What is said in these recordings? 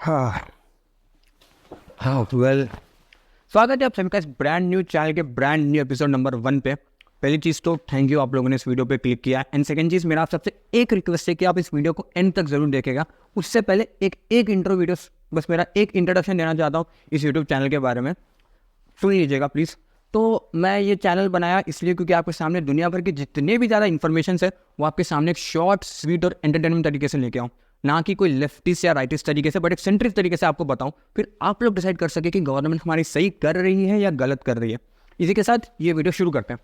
हाँ हाँ वेल स्वागत है आप सभी का इस ब्रांड न्यू चैनल के ब्रांड न्यू एपिसोड नंबर 1 पे। पहली चीज़ तो थैंक यू आप लोगों ने इस वीडियो पे क्लिक किया। एंड सेकंड चीज़ मेरा आप सबसे एक रिक्वेस्ट है कि आप इस वीडियो को एंड तक जरूर देखेगा। उससे पहले एक इंट्रो वीडियो, बस मेरा एक इंट्रोडक्शन देना चाहता हूँ इस यूट्यूब चैनल के बारे में, सुन लीजिएगा प्लीज़। तो मैं ये चैनल बनाया इसलिए क्योंकि आपके सामने दुनिया भर के जितने भी ज़्यादा इन्फॉर्मेशन है वो आपके सामने एक शॉर्ट स्वीट और एंटरटेनमेंट तरीके से लेके आऊँ, ना कि कोई लेफ्टिस्ट या राइटिस्ट तरीके से, बट एक सेंट्रिस्ट तरीके से आपको बताऊं, फिर आप लोग डिसाइड कर सके कि गवर्नमेंट हमारी सही कर रही है या गलत कर रही है। इसी के साथ ये वीडियो शुरू करते हैं।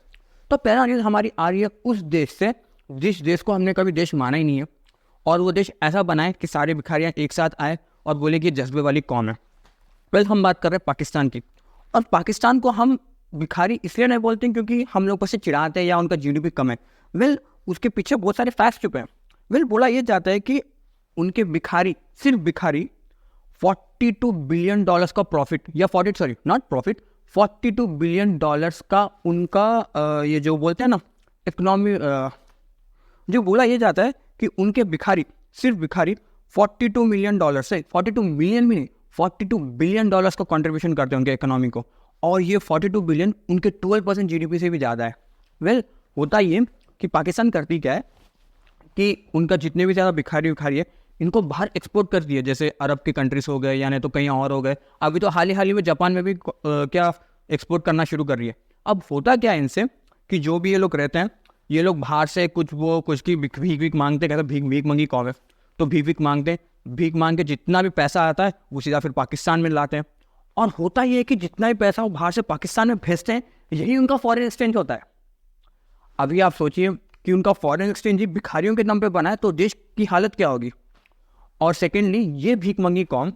तो पहला न्यूज़ हमारी आ रही है उस देश से जिस देश को हमने कभी देश माना ही नहीं है, और वो देश ऐसा बनाए कि सारे भिखारियाँ एक साथ आए और बोले कि जज्बे वाली कौन है। वेल हम बात कर रहे हैं पाकिस्तान की। और पाकिस्तान को हम भिखारी इसलिए नहीं बोलते क्योंकि हम लोग उसे चिढ़ाते हैं या उनका जीडीपी कम है। वेल उसके पीछे बहुत सारे फैक्ट्स छुपे हैं। वेल बोला यह जाता है कि उनके भिखारी, सिर्फ भिखारी 42 बिलियन डॉलर्स का प्रॉफिट, या 42 बिलियन डॉलर्स का उनका ये जो बोलते हैं ना इकोनॉमी, जो बोला यह जाता है कि उनके भिखारी, सिर्फ भिखारी 42 मिलियन डॉलर से, 42 मिलियन भी नहीं, 42 बिलियन डॉलर्स का कंट्रीब्यूशन करते हैं उनके इकोनॉमी को। और ये 42 बिलियन उनके 12% जीडीपी से भी ज़्यादा है। वेल होता ये कि पाकिस्तान करती क्या है कि उनका जितने भी ज़्यादा भिखारी है इनको बाहर एक्सपोर्ट कर दिए, जैसे अरब के कंट्रीज हो गए या नहीं तो कहीं और हो गए। अभी तो हाल ही में जापान में भी क्या एक्सपोर्ट करना शुरू कर रही है। अब होता क्या है इनसे कि जो भी ये लोग रहते हैं, ये लोग बाहर से कुछ की भीख मांगते, कहते भीख मंगी कौन है, तो भीख मांगते, भीख मांग के जितना भी पैसा आता है वो सीधा फिर पाकिस्तान में लाते हैं। और होता ये है कि जितना भी पैसा वो बाहर से पाकिस्तान में भेजते हैं, यही उनका फॉरेन एक्सचेंज होता है। अभी आप सोचिए कि उनका फॉरेन एक्सचेंज ही भिखारियों के नाम पे बना है, तो देश की हालत क्या होगी। और सेकेंडली ये भीख मंगी कौन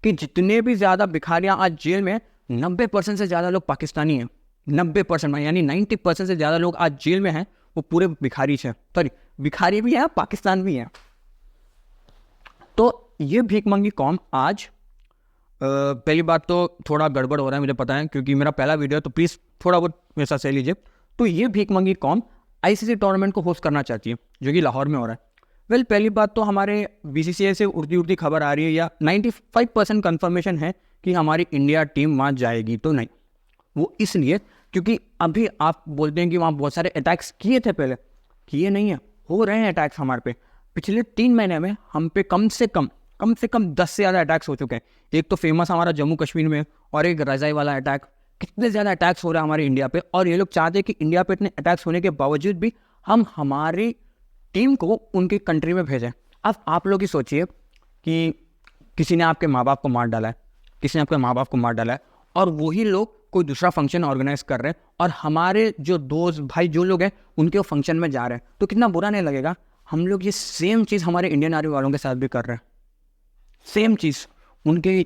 कि जितने भी ज़्यादा भिखारियाँ आज जेल में, 90% से ज़्यादा लोग पाकिस्तानी हैं। 90% यानी 90% से ज़्यादा लोग आज जेल में हैं, वो पूरे भिखारी हैं। सॉरी, भिखारी भी हैं, पाकिस्तान भी हैं। तो ये भीख मंगी कौन आज, पहली बात तो थोड़ा गड़बड़ हो रहा है मुझे पता है क्योंकि मेरा पहला वीडियो है, तो प्लीज़ थोड़ा बहुत मेरे साथ सह लीजिए। तो ये भीख मंगी कौन आईसीसी टूर्नामेंट को होस्ट करना चाहती है जो कि लाहौर में हो रहा है। वेल पहली बात तो हमारे बीसीसीआई से उड़ती खबर आ रही है, या 95% कन्फर्मेशन है कि हमारी इंडिया टीम वहाँ जाएगी। तो नहीं, वो इसलिए क्योंकि अभी आप बोलते हैं कि वहाँ बहुत सारे अटैक्स किए थे, पहले किए नहीं है, हो रहे हैं अटैक्स हमारे पे। पिछले 3 महीने में हम पे कम से कम 10 से ज़्यादा अटैक्स हो चुके हैं। एक तो फेमस हमारा जम्मू कश्मीर में, और एक रजाई वाला अटैक। कितने ज़्यादा अटैक्स हो रहे हैं हमारे इंडिया पे, और ये लोग चाहते हैं कि इंडिया पे इतने अटैक्स होने के बावजूद भी हम हमारी टीम को उनकी कंट्री में भेजें। अब आप लोग ही सोचिए कि किसी ने आपके माँ बाप को मार डाला है, और वही लोग कोई दूसरा फंक्शन ऑर्गेनाइज कर रहे हैं, और हमारे जो दोस्त भाई जो लोग हैं उनके वो फंक्शन में जा रहे हैं, तो कितना बुरा नहीं लगेगा। हम लोग ये सेम चीज़ हमारे इंडियन आर्मी वालों के साथ भी कर रहे हैं। सेम चीज़ उनके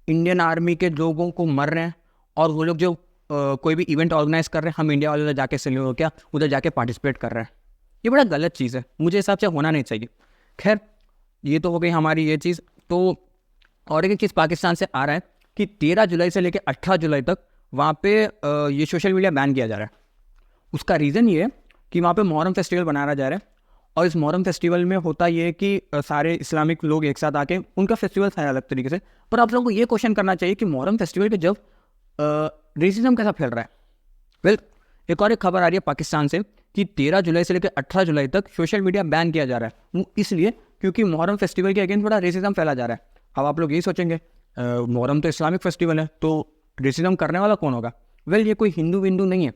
इंडियन आर्मी के लोगों को मर रहे हैं, और वो लोग जो कोई भी इवेंट ऑर्गेनाइज कर रहे हैं, हम इंडिया वाले जाके उधर जाके पार्टिसिपेट कर रहे हैं। ये बड़ा गलत चीज़ है, मुझे हिसाब से होना नहीं चाहिए। खैर ये तो हो गई हमारी ये चीज़। तो और एक चीज़ पाकिस्तान से आ रहा है कि 13 जुलाई से लेकर 18 जुलाई तक वहाँ पे ये सोशल मीडिया बैन किया जा रहा है। उसका रीज़न ये है कि वहाँ पे मुहर्रम फेस्टिवल बनाया जा रहा है, और इस मुहर्रम फेस्टिवल में होता ये है कि सारे इस्लामिक लोग एक साथ आके उनका फेस्टिवल था अलग तरीके से। पर आप लोगों को ये क्वेश्चन करना चाहिए कि मुहर्रम फेस्टिवल पे जब रेसिज्म कैसा फैल रहा है। वेल एक और एक खबर आ रही है पाकिस्तान से कि 13 जुलाई से लेकर 18 जुलाई तक सोशल मीडिया बैन किया जा रहा है, इसलिए क्योंकि मुहर्रम फेस्टिवल के अगेंस्ट थोड़ा रेसिज्म फैला जा रहा है। अब आप लोग यही सोचेंगे मुहर्रम तो इस्लामिक फेस्टिवल है, तो रेसिज्म करने वाला कौन होगा। वेल ये कोई हिंदू विंदू नहीं है,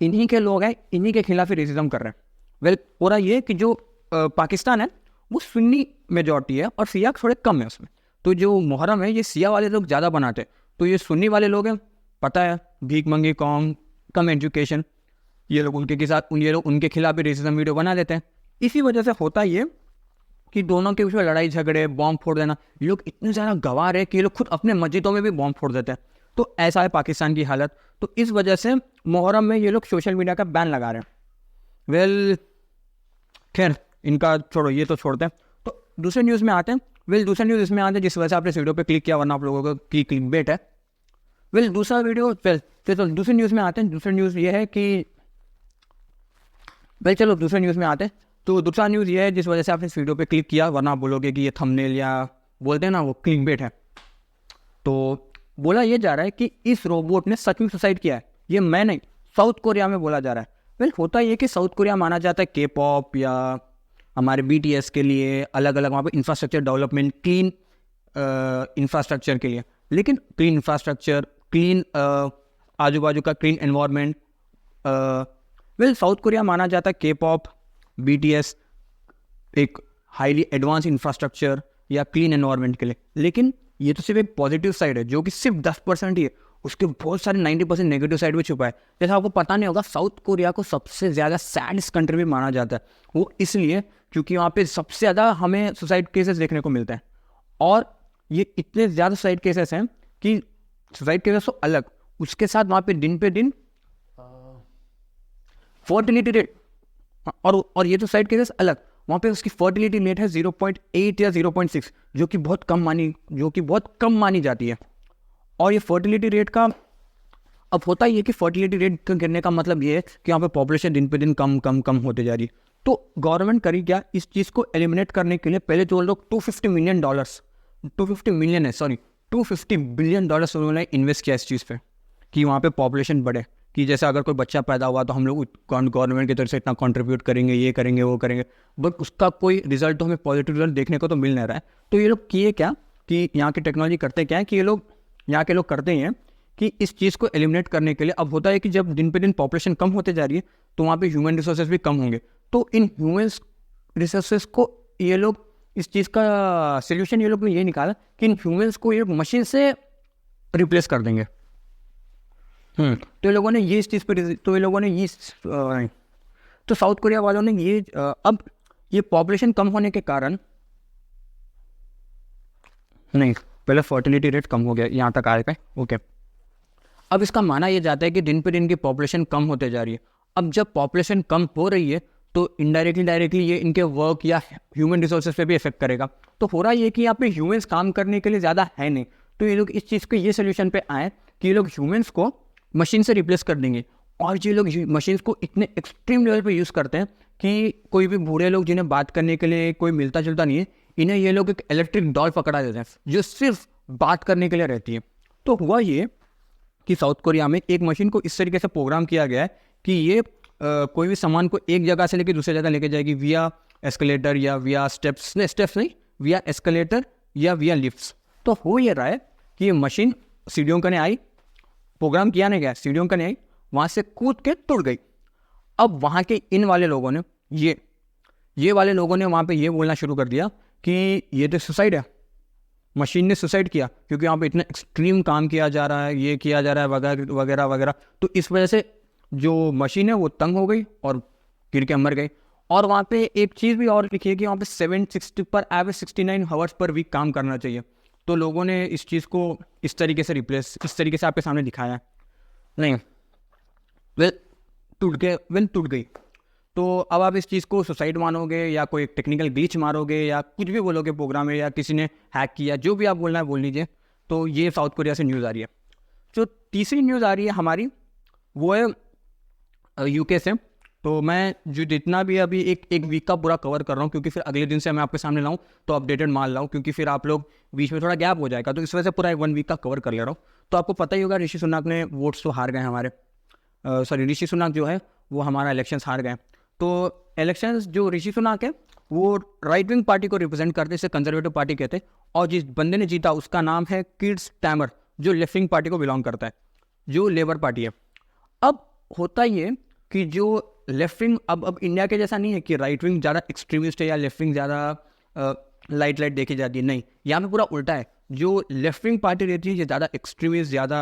इन्हीं के लोग हैं, इन्हीं के खिलाफ ही रेसिज्म कर रहे हैं। वेल हो रहा ये कि जो पाकिस्तान है वो सुन्नी मेजॉरिटी है और सिया थोड़े कम है उसमें, तो जो मुहर्रम है ये सिया वाले लोग ज़्यादा बनाते हैं, तो ये सुन्नी वाले लोग हैं, पता है भीख मंगी कौन, कम एजुकेशन, ये लोग उनके खिलाफ भी रेसिज्म वीडियो बना देते हैं। इसी वजह से होता ये कि दोनों के बीच में लड़ाई झगड़े, बॉम्ब फोड़ देना, ये लोग इतने ज़्यादा गंवार है कि ये लोग खुद अपने मस्जिदों में भी बॉम्ब फोड़ देते हैं। तो ऐसा है पाकिस्तान की हालत। तो इस वजह से मुहर्रम में ये लोग सोशल मीडिया का बैन लगा रहे हैं। वेल खैर इनका छोड़ो, ये तो छोड़ते हैं। तो दूसरे न्यूज़ में आते हैं। वेल दूसरे न्यूज़ इसमें आते हैं जिस वजह से आपने इस वीडियो पे क्लिक किया, वरना आप लोगों को की क्लिकबेट है। वेल दूसरा वीडियो, तो दूसरे न्यूज़ में आते हैं। दूसरा न्यूज़ ये है कि चलो दूसरे न्यूज़ में आते हैं। तो दूसरा न्यूज़ ये है जिस वजह से आपने इस वीडियो पे क्लिक किया, वरना आप बोलोगे कि ये थंबनेल या बोलते हैं ना वो क्लिकबेट है। तो बोला ये जा रहा है कि इस रोबोट ने सच में सुसाइड किया है, ये मैं नहीं, साउथ कोरिया में बोला जा रहा है। वेल होता ये कि साउथ कोरिया माना जाता है के पॉप या हमारे BTS के लिए अलग अलग वहाँ पे इंफ्रास्ट्रक्चर डेवलपमेंट, क्लीन इंफ्रास्ट्रक्चर के लिए। लेकिन क्लीन इंफ्रास्ट्रक्चर, क्लीन आजू बाजू का clean environment, well south Korea माना जाता है के पॉप, BTS एक हाईली एडवांस इंफ्रास्ट्रक्चर या क्लीन एनवायरनमेंट के लिए। लेकिन ये तो सिर्फ एक पॉजिटिव साइड है जो कि सिर्फ 10% ही है, उसके बहुत सारे 90% नेगेटिव साइड भी छुपा है। जैसा आपको पता नहीं होगा, साउथ कोरिया को सबसे ज़्यादा सैडेस्ट कंट्री भी माना जाता है। वो इसलिए क्योंकि वहाँ पे सबसे ज़्यादा हमें सुसाइड केसेस देखने को मिलते हैं, और ये इतने ज़्यादा सुसाइड केसेस हैं कि सुसाइड केसेस तो अलग, उसके साथ वहाँ पे दिन फर्टिलिटी रेट, और ये तो सुसाइड केसेस अलग, वहाँ पे उसकी फर्टिलिटी रेट है 0.8 या 0.6, जो कि बहुत कम मानी जाती है। और ये फर्टिलिटी रेट का, अब होता ही है कि फर्टिलिटी रेट गिरने का मतलब ये है कि यहाँ पे पॉपुलेशन दिन पे दिन कम होते जा रही है। तो गवर्नमेंट करी क्या, इस चीज़ को एलिमिनेट करने के लिए पहले तो लोग $250 बिलियन उन्होंने इन्वेस्ट किया इस चीज़ पे कि वहाँ पे पॉपुलेशन बढ़े, कि जैसे अगर कोई बच्चा पैदा हुआ तो हम लोग गवर्नमेंट की तरफ से इतना कंट्रीब्यूट करेंगे, ये करेंगे वो करेंगे, बट उसका कोई रिजल्ट तो हमें पॉजिटिव रिजल्ट देखने को तो मिल नहीं रहा है। तो ये लोग किए क्या कि यहाँ की टेक्नोलॉजी करते क्या है कि यहाँ के लोग करते हैं कि इस चीज़ को एलिमिनेट करने के लिए, अब होता है कि जब दिन पे दिन पॉपुलेशन कम होते जा रही है तो वहाँ पे ह्यूमन रिसोर्सेज भी कम होंगे। तो इन ह्यूमन रिसोर्सेज को ये लोग, इस चीज़ का सोल्यूशन ये लोग ने ये निकाला कि इन ह्यूमन्स को ये मशीन से रिप्लेस कर देंगे। तो ये लोगों ने ये इस चीज़ पर, तो ये लोगों ने ये तो साउथ कोरिया वालों ने ये अब ये पॉपुलेशन कम होने के कारण, नहीं पहले फर्टिलिटी रेट कम हो गया, यहाँ तक आए पे ओके। अब इसका माना यह जाता है कि दिन पे दिन की पॉपुलेशन कम होते जा रही है। अब जब पॉपुलेशन कम हो रही है तो डायरेक्टली ये इनके वर्क या ह्यूमन रिसोर्सेज पे भी इफेक्ट करेगा। तो हो रहा ये कि यहाँ पे ह्यूमंस काम करने के लिए ज़्यादा है नहीं, तो ये लोग इस चीज़ के ये सोल्यूशन पे आए कि ये लोग ह्यूमंस को मशीन से रिप्लेस कर देंगे। और ये लोग मशीन्स को इतने एक्सट्रीम लेवल पे यूज़ करते हैं कि कोई भी बूढ़े लोग जिन्हें बात करने के लिए कोई मिलता जुलता नहीं है, इन्हें ये लोग एक इलेक्ट्रिक डॉल पकड़ा देते हैं जो सिर्फ बात करने के लिए रहती है। तो हुआ ये कि साउथ कोरिया में एक मशीन को इस तरीके से प्रोग्राम किया गया है कि ये कोई भी सामान को एक जगह से लेकर दूसरी जगह लेके जाएगी विया एस्केलेटर या विया स्टेप्स नहीं, विया एस्केलेटर या विया लिफ्ट्स। तो हो ये रहा है कि ये मशीन सीढ़ियों कने आई, प्रोग्राम किया नहीं गया, सीढ़ियों कने आई, वहाँ से कूद के टूट गई। अब वहाँ के इन वाले लोगों ने ये वाले लोगों ने वहाँ पे ये बोलना शुरू कर दिया कि ये तो सुसाइड है, मशीन ने सुसाइड किया, क्योंकि यहाँ पे इतना एक्सट्रीम काम किया जा रहा है, ये किया जा रहा है वगैरह वगैरह। तो इस वजह से जो मशीन है वो तंग हो गई और गिर के मर गई। और वहाँ पे एक चीज़ भी और लिखी है कि वहाँ पे 760 पर एवरेज 69 आवर्स पर वीक काम करना चाहिए। तो लोगों ने इस चीज़ को इस तरीके से इस तरीके से आपके सामने दिखाया नहीं, टूट गई। तो अब आप इस चीज़ को सुसाइड मानोगे या कोई टेक्निकल ग्लिच मारोगे या कुछ भी बोलोगे प्रोग्राम में, या किसी ने हैक किया, जो भी आप बोलना है बोल लीजिए। तो ये साउथ कोरिया से न्यूज़ आ रही है। जो तीसरी न्यूज़ आ रही है हमारी वो है UK से। तो मैं जो जितना भी अभी एक वीक का पूरा कवर कर रहा हूँ, क्योंकि फिर अगले दिन से मैं आपके सामने लाऊँ तो अपडेटेड मान लाऊँ, क्योंकि फिर आप लोग बीच में थोड़ा गैप हो जाएगा। तो इस वजह से पूरा 1 वीक का कवर कर ले रहा हूँ। तो आपको पता ही होगा ऋषि सुनक ने वोट्स तो हार गए हमारे, ऋषि सुनक जो है वो हमारा इलेक्शंस हार गए। तो इलेक्शंस जो ऋषि सुनक है वो राइट विंग पार्टी को रिप्रेजेंट करते, इसे कंजर्वेटिव पार्टी कहते हैं। और जिस बंदे ने जीता उसका नाम है कीर स्टारमर, जो लेफ्ट विंग पार्टी को बिलोंग करता है, जो लेबर पार्टी है। अब होता ये कि जो लेफ्ट विंग, अब इंडिया के जैसा नहीं है कि राइट विंग ज़्यादा एक्सट्रीमिस्ट है या लेफ्ट विंग ज़्यादा लाइट देखी जाती है, नहीं, यहाँ पे पूरा उल्टा है। जो लेफ्ट विंग पार्टी रहती है ये ज़्यादा एक्सट्रीमिस्ट, ज़्यादा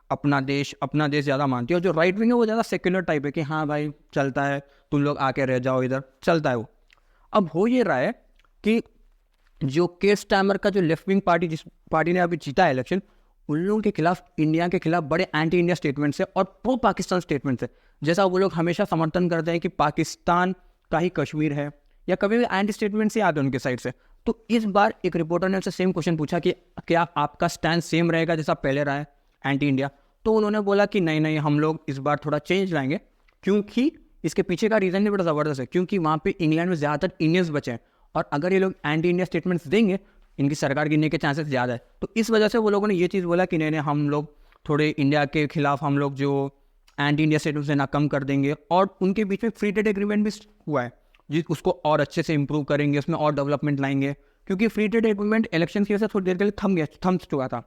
अपना देश ज़्यादा मानती है। और जो राइट विंग है वो ज़्यादा सेक्युलर टाइप है कि हाँ भाई चलता है, तुम लोग आके रह जाओ इधर, चलता है वो। अब हो ये रहा है कि जो कीर स्टारमर का जो लेफ्ट विंग पार्टी, जिस पार्टी ने अभी जीता है इलेक्शन, उन लोगों के खिलाफ, इंडिया के खिलाफ बड़े एंटी इंडिया स्टेटमेंट्स है और प्रो पाकिस्तान स्टेटमेंट्स है। जैसा वो लोग हमेशा समर्थन करते हैं कि पाकिस्तान का ही कश्मीर है, या कभी भी एंटी स्टेटमेंट्स ही आते हैं उनके साइड से। तो इस बार एक रिपोर्टर ने उनसे सेम क्वेश्चन पूछा कि क्या आपका स्टैंड सेम रहेगा जैसा पहले रहा है एंटी इंडिया। तो उन्होंने बोला कि नहीं, हम लोग इस बार थोड़ा चेंज लाएंगे, क्योंकि इसके पीछे का रीज़न भी बड़ा ज़बरदस्त है। क्योंकि वहाँ पे इंग्लैंड में ज़्यादातर इंडियंस बचे हैं, और अगर ये लोग एंटी इंडिया स्टेटमेंट्स देंगे इनकी सरकार गिरने के चांसेस ज़्यादा है। तो इस वजह से वो लोगों ने ये चीज़ बोला कि नहीं नहीं, हम लोग थोड़े इंडिया के खिलाफ हम लोग जो एंटी इंडिया स्टेटमेंट्स देना कम कर देंगे, और उनके बीच में फ्री ट्रेड एग्रीमेंट भी हुआ है जिस उसको और अच्छे से इंप्रूव करेंगे, उसमें और डेवलपमेंट लाएंगे। क्योंकि फ्री ट्रेड एग्रीमेंट इलेक्शन की वजह से थोड़ी देर के लिए थम चुका था।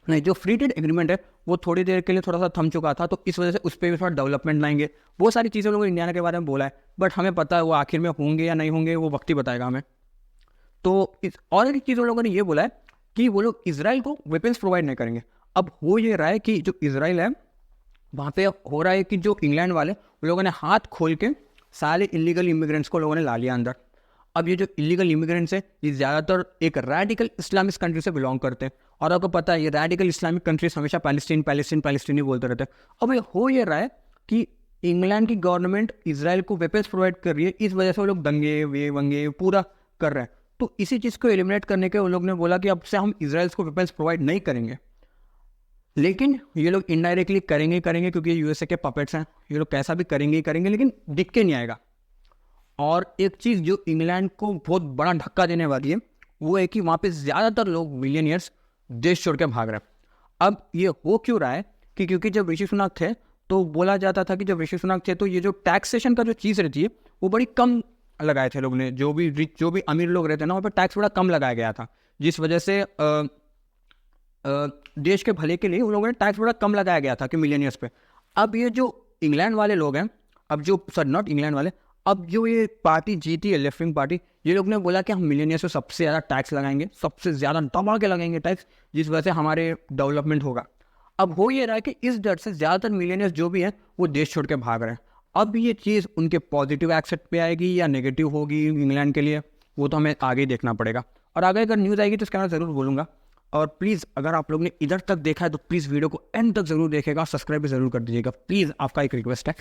नहीं, जो फ्री ट्रेड एग्रीमेंट है वो थोड़ी देर के लिए थोड़ा सा थम चुका था, तो इस वजह से उस पर भी थोड़ा डेवलपमेंट लाएंगे। बहुत सारी चीज़ें लोगों ने इंडिया के बारे में बोला है, बट हमें पता है वो आखिर में होंगे या नहीं होंगे वो वक्त ही बताएगा हमें। तो इस और एक चीज़ उन लोगों ने ये बोला है कि वो लोग इजराइल को वेपन्स प्रोवाइड नहीं करेंगे। अब हो ये रहा है कि जो इजराइल है वहाँ पे हो रहा है कि जो इंग्लैंड वाले उन लोगों ने हाथ खोल के सारे इलीगल इमिग्रेंट्स को लोगों ने ला लिया अंदर। अब ये जो इलीगल इमिग्रेंट्स है ये ज़्यादातर एक रेडिकल इस्लामिक कंट्री से बिलोंग करते हैं, और आपको पता है ये रेडिकल इस्लामिक कंट्रीज हमेशा पैलेस्टीन ही बोलते रहते हैं। अब ये हो ये रहा है कि इंग्लैंड की गवर्नमेंट इजराइल को वेपन्स प्रोवाइड कर रही है, इस वजह से वो लोग दंगे वे वंगे पूरा कर रहे हैं। तो इसी चीज़ को एलिमिनेट करने के वो लोग ने बोला कि अब से हम इजराइल को वेपन्स प्रोवाइड नहीं करेंगे। लेकिन ये लोग इनडायरेक्टली करेंगे क्योंकि ये यूएसए के पपेट्स हैं, ये लोग कैसा भी करेंगे, लेकिन दिख के नहीं आएगा। और एक चीज़ जो इंग्लैंड को बहुत बड़ा धक्का देने वाली है वो है कि वहाँ पे ज़्यादातर लोग मिलियनियर्स देश छोड़ के भाग रहे हैं। अब ये हो क्यों रहा है कि क्योंकि जब ऋषि सुनक थे तो बोला जाता था कि जब ऋषि सुनक थे तो ये जो टैक्सेशन का जो चीज़ रहती है वो बड़ी कम लगाए थे लोग ने, जो भी अमीर लोग रहते हैं ना वहाँ पर टैक्स बड़ा कम लगाया गया था, जिस वजह से देश के भले के लिए उन लोगों ने टैक्स बड़ा कम लगाया गया था कि मिलियनियर्स पे। अब ये जो इंग्लैंड वाले लोग हैं, अब जो नॉट इंग्लैंड वाले, अब जो ये पार्टी जीती है लेफ्ट विंग पार्टी, ये लोग ने बोला कि हम मिलियनियर्स को सबसे ज़्यादा टैक्स लगाएंगे, सबसे ज़्यादा दबा के लगाएंगे टैक्स, जिस वजह से हमारे डेवलपमेंट होगा। अब हो ये रहा है कि इस डर से ज़्यादातर मिलियनियर्स जो भी हैं वो देश छोड़ के भाग रहे हैं। अब ये चीज़ उनके पॉजिटिव एक्सेप्ट पे आएगी या नेगेटिव होगी इंग्लैंड के लिए, वो तो हमें आगे ही देखना पड़ेगा। और आगे अगर न्यूज़ आएगी तो इसके बारे में ज़रूर बोलूँगा। और प्लीज़ अगर आप लोग ने इधर तक देखा है तो प्लीज़ वीडियो को एंड तक ज़रूर देखेगा, सब्सक्राइब भी ज़रूर कर दीजिएगा प्लीज़, आपका एक रिक्वेस्ट है।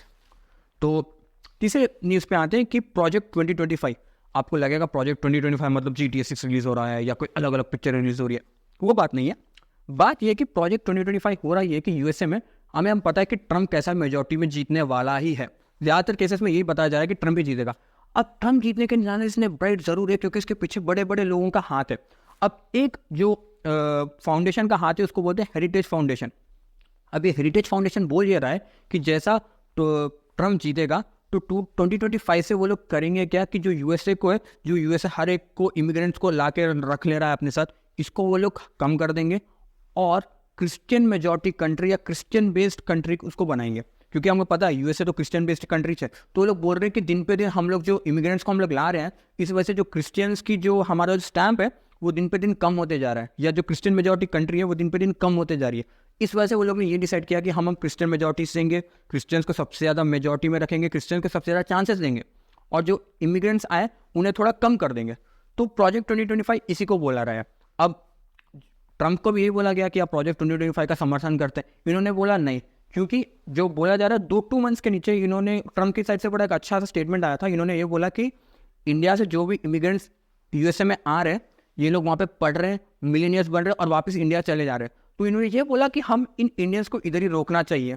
तो तीसरे न्यूज़ पे आते हैं कि प्रोजेक्ट 2025, आपको लगेगा प्रोजेक्ट 2025 मतलब GTA 6 रिलीज़ हो रहा है या कोई अलग अलग पिक्चर रिलीज़ हो रही है, वो बात नहीं है। बात यह है कि प्रोजेक्ट 2025 हो रहा है कि यूएसए में हम पता है कि ट्रंप कैसा मेजॉरिटी में जीतने वाला ही है। ज़्यादातर केसेस में यही बताया जा रहा है कि ट्रंप ही जीतेगा। अब ट्रंप जीतने के निशाने इसने ब्राइट ज़रूर है क्योंकि इसके पीछे बड़े बड़े लोगों का हाथ है। अब एक जो फाउंडेशन का हाथ है उसको बोलते हैं हेरिटेज फाउंडेशन। अब ये हेरिटेज फाउंडेशन बोल ये रहा है कि जैसा ट्रंप जीतेगा तो 2025 से वो लोग करेंगे क्या कि जो यूएसए को है, जो यूएसए हर एक को इमिग्रेंट्स को ला के रख ले रहा है अपने साथ, इसको वो लोग कम कर देंगे और क्रिश्चियन मेजॉरिटी कंट्री या क्रिश्चियन बेस्ड कंट्री उसको बनाएंगे। क्योंकि हमको पता है यूएसए तो क्रिश्चियन बेस्ड कंट्री है, तो वो लोग बोल रहे हैं कि दिन पे दिन हम लोग जो इमिग्रेंट्स को हम लोग ला रहे हैं, इस वजह से जो क्रिश्चियंस की जो हमारा स्टैम्प है वो दिन पे दिन कम होते जा रहा है, या जो क्रिश्चियन मेजॉरिटी कंट्री है वो दिन पे दिन कम होते जा रही है। इस वजह से वो लोग ने ये डिसाइड किया कि हम क्रिश्चियन मेजॉरिटी देंगे, क्रिश्चियंस को सबसे ज़्यादा मेजॉरिटी में रखेंगे, क्रिश्चियन को सबसे ज़्यादा चांसेस देंगे, और जो इमिग्रेंट्स आए उन्हें थोड़ा कम कर देंगे। तो प्रोजेक्ट 2025 इसी को बोला रहा है। अब ट्रंप को भी यही बोला गया कि आप प्रोजेक्ट 2025 का समर्थन करते हैं, इन्होंने बोला नहीं, क्योंकि जो बोला जा रहा है 2 मंथ्स के नीचे इन्होंने ट्रंप की साइड से बड़ा एक अच्छा सा स्टेटमेंट आया था। इन्होंने ये बोला कि इंडिया से जो भी इमिग्रेंट्स यूएसए में आ रहे हैं, ये लोग वहाँ पे पढ़ रहे हैं, मिलियनियर्स बन रहे हैं और वापस इंडिया चले जा रहे हैं, तो इन्होंने ये बोला कि हम इन इंडियंस को इधर ही रोकना चाहिए,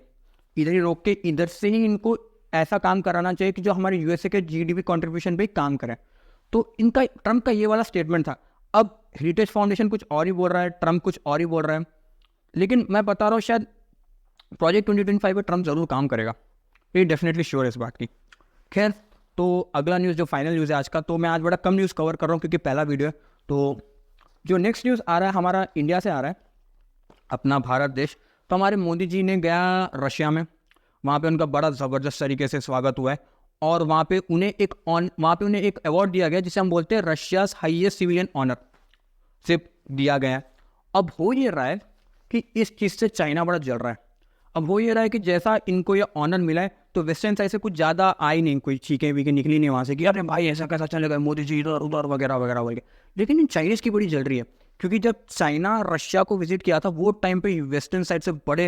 इधर ही रोक के इधर से ही इनको ऐसा काम कराना चाहिए कि जो हमारे यूएसए के जीडीपी कंट्रीब्यूशन पे काम करें। तो इनका ट्रंप का ये वाला स्टेटमेंट था। अब हेरिटेज फाउंडेशन कुछ और ही बोल रहा है, ट्रंप कुछ और ही बोल रहा है, लेकिन मैं बता रहा हूँ शायद प्रोजेक्ट 2025 पे ट्रंप जरूर काम करेगा, ये डेफिनेटली श्योर है इस बात की। खैर, तो अगला न्यूज़ जो फाइनल न्यूज़ है आज का, तो मैं आज बड़ा कम न्यूज़ कवर कर रहा हूँ क्योंकि पहला वीडियो है। तो जो नेक्स्ट न्यूज़ आ रहा है हमारा इंडिया से आ रहा है, अपना भारत देश। तो हमारे मोदी जी ने गया रशिया में, वहाँ पे उनका बड़ा ज़बरदस्त तरीके से स्वागत हुआ है, और वहाँ पे उन्हें एक अवार्ड दिया गया जिसे हम बोलते हैं रशियाज हाईएस्ट सिविलियन ऑनर से दिया गया। अब हो ये रहा है कि इस चीज़ से चाइना बड़ा जल रहा है। अब हो ये रहा है कि जैसा इनको ये ऑनर मिला है तो वेस्टर्न साइड से कुछ ज़्यादा आई नहीं, कोई चीखें वीखें निकली नहीं वहाँ से कि अरे भाई ऐसा कैसा चलेगा, मोदी जी इधर उधर वगैरह वगैरह वगैरह। लेकिन इन चाइनीज़ की बड़ी जल रही है, क्योंकि जब चाइना रशिया को विजिट किया था वो टाइम पे वेस्टर्न साइड से बड़े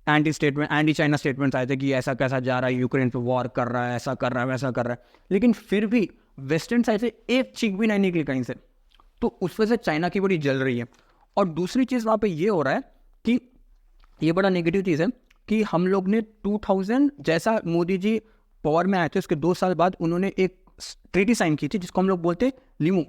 एंटी चाइना स्टेटमेंट्स आए थे कि ऐसा कैसा जा रहा है, यूक्रेन पे वॉर कर रहा है, ऐसा कर रहा है, वैसा कर रहा है। लेकिन फिर भी वेस्टर्न साइड से एक चीख भी नहीं निकली कहीं से, तो उस वजह से चाइना की बड़ी जल रही है। और दूसरी चीज़ वहाँ पे ये हो रहा है कि ये बड़ा नेगेटिव चीज़ है कि हम लोग ने 2000 जैसा मोदी जी पावर में आए थे उसके 2 साल बाद उन्होंने एक ट्रीटी साइन की थी जिसको हम लोग बोलते हैं लिमू।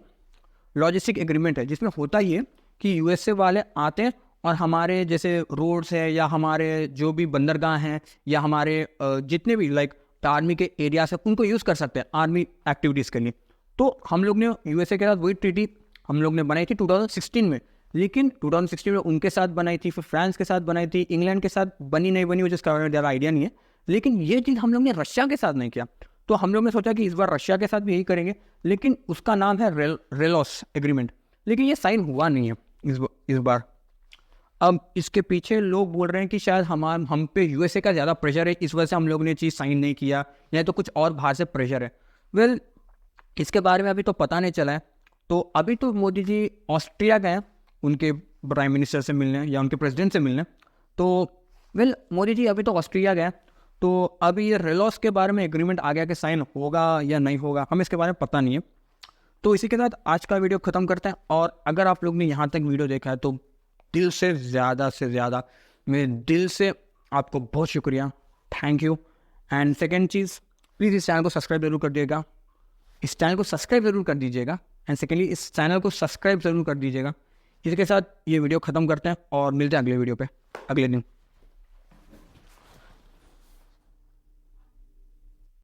लॉजिस्टिक एग्रीमेंट है, जिसमें होता ही है कि यूएसए वाले आते हैं और हमारे जैसे रोड्स है या हमारे जो भी बंदरगाह हैं या हमारे जितने भी लाइक आर्मी के एरियाज है उनको यूज़ कर सकते हैं आर्मी एक्टिविटीज़ के लिए। तो हम लोग ने यूएसए के साथ वही ट्रीटी हम लोग ने बनाई थी 2016 में, लेकिन 2016 में उनके साथ बनाई थी, फिर फ्रांस के साथ बनाई थी, इंग्लैंड के साथ बनी नहीं बनी मुझे इसका ज़्यादा आइडिया नहीं है, लेकिन ये चीज़ हम लोग ने रशिया के साथ नहीं किया। तो हम लोग ने सोचा कि इस बार रशिया के साथ भी यही करेंगे, लेकिन उसका नाम है रेलोस एग्रीमेंट, लेकिन ये साइन हुआ नहीं है इस बार। अब इसके पीछे लोग बोल रहे हैं कि शायद हम पे यूएसए का ज़्यादा प्रेशर है, इस वजह से हम लोग ने चीज़ साइन नहीं किया, या तो कुछ और बाहर से प्रेशर है। वेल, इसके बारे में अभी तो पता नहीं चला है। तो अभी तो मोदी जी ऑस्ट्रिया गए उनके प्राइम मिनिस्टर से मिलने या उनके प्रेसिडेंट से मिलने। तो वेल, मोदी जी अभी तो ऑस्ट्रिया गए, तो अभी ये रेलोस के बारे में एग्रीमेंट आ गया कि साइन होगा या नहीं होगा, हमें इसके बारे में पता नहीं है। तो इसी के साथ आज का वीडियो ख़त्म करते हैं। और अगर आप लोग ने यहाँ तक वीडियो देखा है तो दिल से ज़्यादा मेरे दिल से आपको बहुत शुक्रिया, thank you. And second cheese, please इस चैनल को सब्सक्राइब ज़रूर कर दिएगा, इस चैनल को सब्सक्राइब ज़रूर कर दीजिएगा। एंड सेकेंडली, इस चैनल को सब्सक्राइब ज़रूर कर दीजिएगा। इसके साथ ये वीडियो ख़त्म करते हैं और मिलते हैं अगले वीडियो पे अगले दिन।